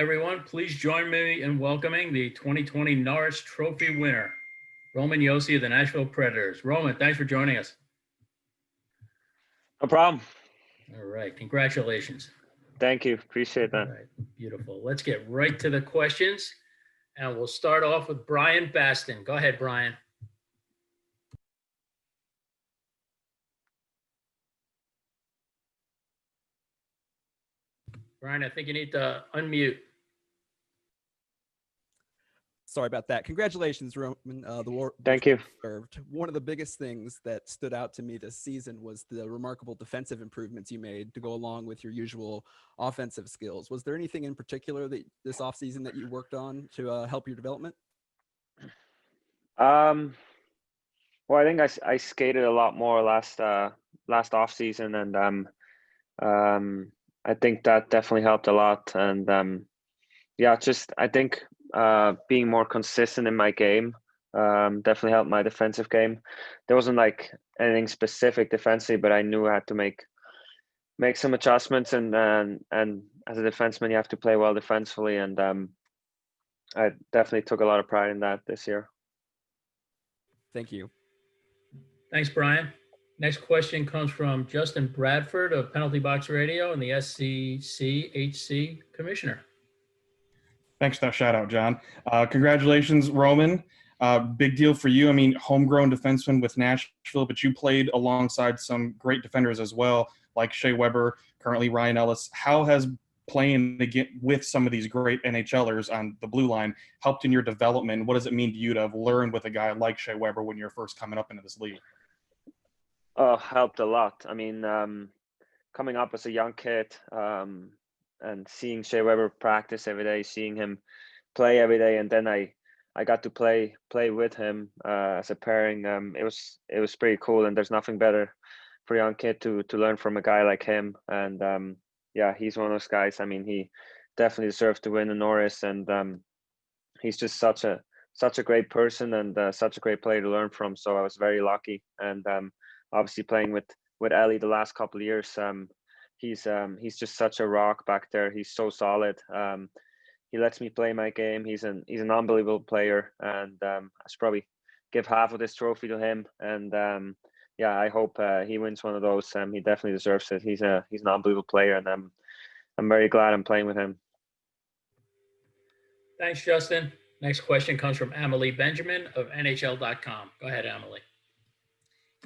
everyone. Please join me in welcoming the 2020 Norris Trophy winner, Roman Josi of the Nashville Predators. Roman, thanks for joining us. No problem. All right. Congratulations. Thank you. Appreciate All that. right. Beautiful. Let's get right to the questions. And we'll start off with Brian Baston. Go ahead, Brian. Brian, I think you need to unmute. Sorry about that. Congratulations, Roman. Thank you. One of the biggest things that stood out to me this season was the remarkable defensive improvements you made to go along with your usual offensive skills. Was there anything in particular that this offseason that you worked on to help your development? Well, I think I skated a lot more last off season, and I think that definitely helped a lot. And yeah, just I think being more consistent in my game definitely helped my defensive game. There wasn't like anything specific defensively, but I knew I had to make some adjustments, and as a defenseman, you have to play well defensively, and I definitely took a lot of pride in that this year. Thank you. Thanks, Brian. Next question comes from Justin Bradford of Penalty Box Radio and the SCCHC Commissioner. Thanks for that shout out, John. Congratulations, Roman. Big deal for you. I mean, homegrown defenseman with Nashville, but you played alongside some great defenders as well, like Shea Weber, currently Ryan Ellis. How has playing with some of these great NHLers on the blue line helped in your development? What does it mean to you to have learned with a guy like Shea Weber when you're first coming up into this league? Helped a lot. I mean, coming up as a young kid, and seeing Shea Weber practice every day, seeing him play every day, and then I got to play with him as a pairing. It was pretty cool, and there's nothing better for a young kid to learn from a guy like him. And yeah, he's one of those guys. I mean, he definitely deserves to win the Norris, and he's just such a great person and such a great player to learn from. So I was very lucky, and obviously playing with Ellie the last couple of years. He's just such a rock back there. He's so solid. He lets me play my game. He's an unbelievable player, and I should probably give half of this trophy to him. And yeah, I hope he wins one of those. He definitely deserves it. He's an unbelievable player, and I'm very glad I'm playing with him. Thanks, Justin. Next question comes from Amelie Benjamin of NHL.com. Go ahead, Amelie.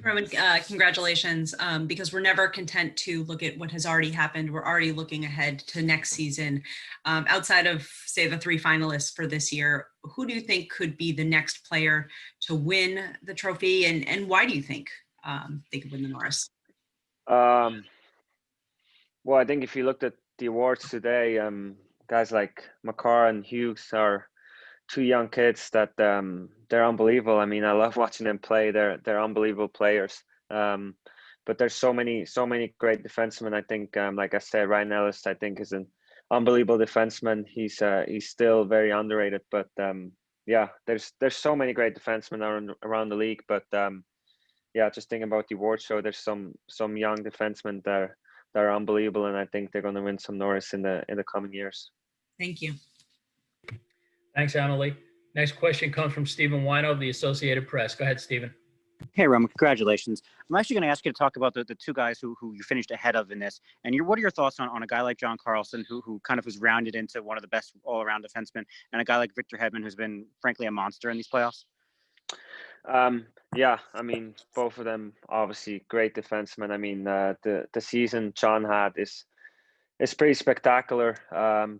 Roman, congratulations, because we're never content to look at what has already happened. We're already looking ahead to next season. Outside of, say, the three finalists for this year, who do you think could be the next player to win the trophy, and why do you think they could win the Norris? Well, I think if you looked at the awards today, guys like Makar and Hughes are two young kids that they're unbelievable. I mean, I love watching them play. They're unbelievable players. But there's so many great defensemen. I think, like I said, Ryan Ellis, I think, is an unbelievable defenseman. He's still very underrated. But yeah, there's so many great defensemen around the league. But yeah, just thinking about the award show, there's some young defensemen that are unbelievable, and I think they're going to win some Norris in the coming years. Thank you. Thanks, Amelie. Next question comes from Stephen Wino of the Associated Press. Go ahead, Stephen. Hey, Roman, congratulations. I'm actually going to ask you to talk about the two guys who you finished ahead of in this. And what are your thoughts on a guy like John Carlson, who kind of was rounded into one of the best all-around defensemen, and a guy like Victor Hedman, who's been, frankly, a monster in these playoffs? Yeah, I mean, both of them obviously great defensemen. I mean, the season John had is pretty spectacular.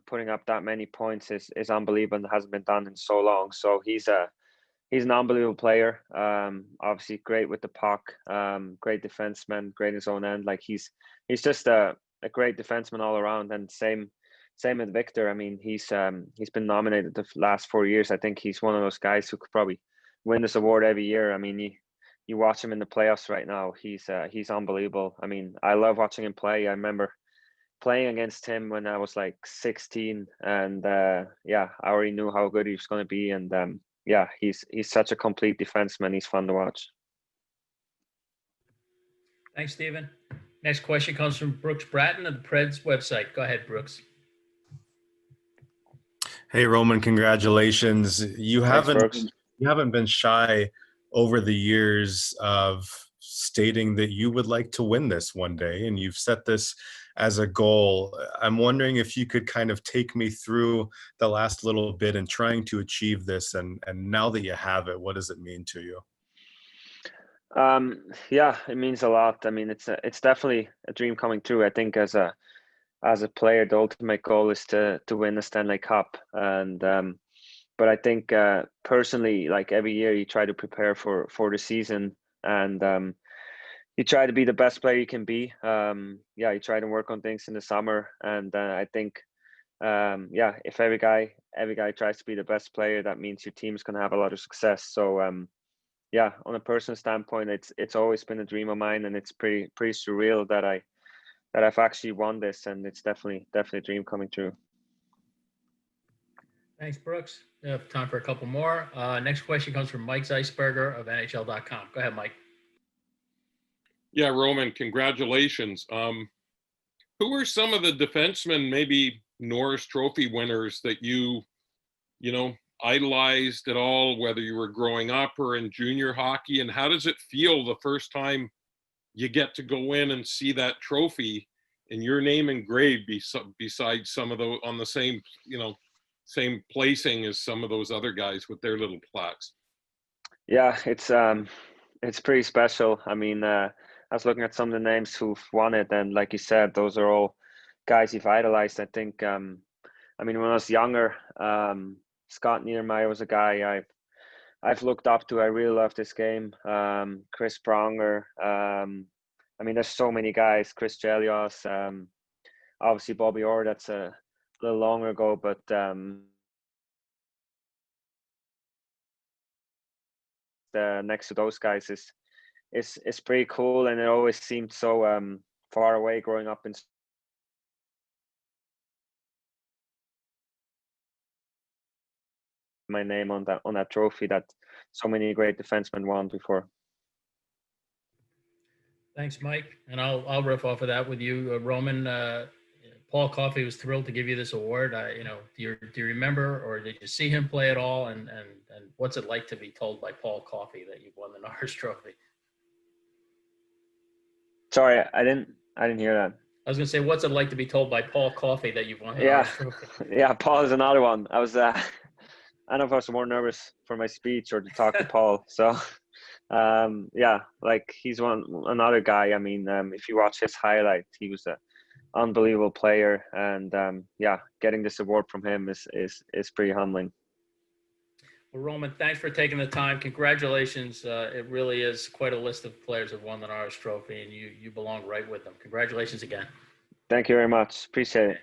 Putting up that many points is unbelievable and hasn't been done in so long. So he's an unbelievable player. Obviously great with the puck. Great defenseman, great in his own end. Like he's just a great defenseman all around. And same with Victor. I mean, he's been nominated the last 4 years. I think he's one of those guys who could probably win this award every year. I mean, you watch him in the playoffs right now. He's unbelievable. I mean, I love watching him play. I remember playing against him when I was like 16, and yeah, I already knew how good he was going to be. And yeah, he's such a complete defenseman. He's fun to watch. Thanks, Stephen. Next question comes from Brooks Bratton of the Preds website. Go ahead, Brooks. Hey Roman, congratulations. Thanks, Brooks. You haven't been shy over the years of stating that you would like to win this one day, and you've set this as a goal. I'm wondering if you could kind of take me through the last little bit in trying to achieve this, and now that you have it, what does it mean to you? Yeah, it means a lot. I mean, it's definitely a dream coming true. I think as a player, the ultimate goal is to win the Stanley Cup. And but I think personally, like every year, you try to prepare for the season, and you try to be the best player you can be. Yeah, you try to work on things in the summer, and I think yeah, if every guy tries to be the best player, that means your team's gonna have a lot of success. So yeah, on a personal standpoint, it's always been a dream of mine, and it's pretty surreal that I've actually won this, and it's definitely a dream coming true. Thanks, Brooks. We have time for a couple more. Next question comes from Mike Zeisberger of NHL.com. Go ahead, Mike. Yeah, Roman, congratulations. Who are some of the defensemen, maybe Norris Trophy winners that you know, idolized at all, whether you were growing up or in junior hockey? And how does it feel the first time you get to go in and see that trophy and your name engraved beside some of those on the same, same placing as some of those other guys with their little plaques? Yeah, it's pretty special. I mean, I was looking at some of the names who've won it, and like you said, those are all guys you've idolized. I think, I mean, when I was younger, Scott Niedermayer was a guy I've looked up to. I really love this game. Chris Pronger. I mean, there's so many guys. Chris Chelios. Obviously Bobby Orr. That's a little longer ago, but next to those guys is pretty cool, and it always seemed so far away growing up in my name on that trophy that so many great defensemen won before. Thanks, Mike. And I'll riff off of that with you, Roman. Paul Coffey was thrilled to give you this award. Do you remember, or did you see him play at all? And what's it like to be told by Paul Coffey that you've won the Norris Trophy? Sorry, I didn't hear that. I was going to say, what's it like to be told by Paul Coffey that you've won the Norris Trophy? Yeah, Paul is another one. I was, I don't know if I was more nervous for my speech or to talk to Paul. So, yeah, like he's another guy. I mean, if you watch his highlight, he was an unbelievable player, and yeah, getting this award from him is pretty humbling. Well, Roman, thanks for taking the time. Congratulations. It really is quite a list of players that won the Norris Trophy, and you belong right with them. Congratulations again. Thank you very much. Appreciate it.